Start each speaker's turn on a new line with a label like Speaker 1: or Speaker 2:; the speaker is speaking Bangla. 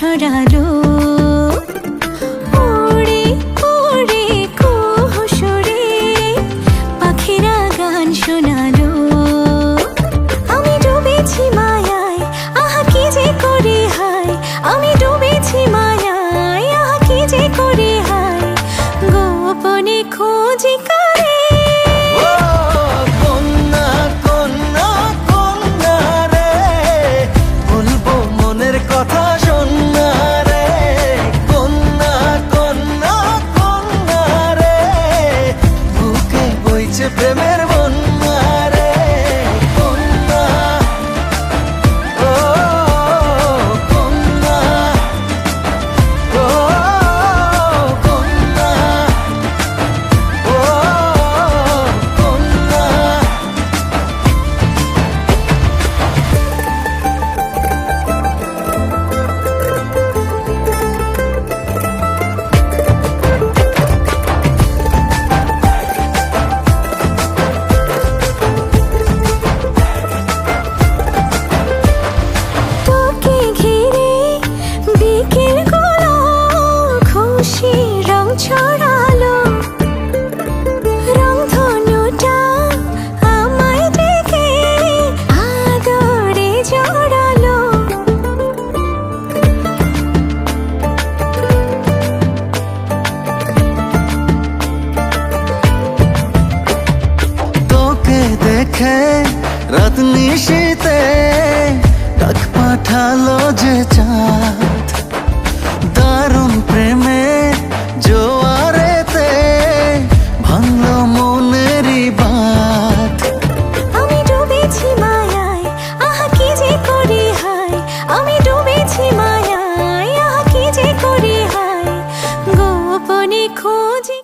Speaker 1: ছড়ালো, উড়ে উড়ে কুহু সুরে পাখিরা গান শোনালো। আমি ডুবেছি মায়ায়, আহা কি যে করি হায়, আমি ডুবেছি মায়ায়, আহা কি যে করি হায়, গোপনে খোঁজি করে।
Speaker 2: প্রেমের বন্যা রে কন্যা, ও কন্যা, ও কন্যা, ও কন্যা।
Speaker 1: ছড়ালো রংধনুটা আমায় ডেকে আদরে জড়ালো।
Speaker 2: তোকে দেখে রাত নিশীতে ডাক পাঠালো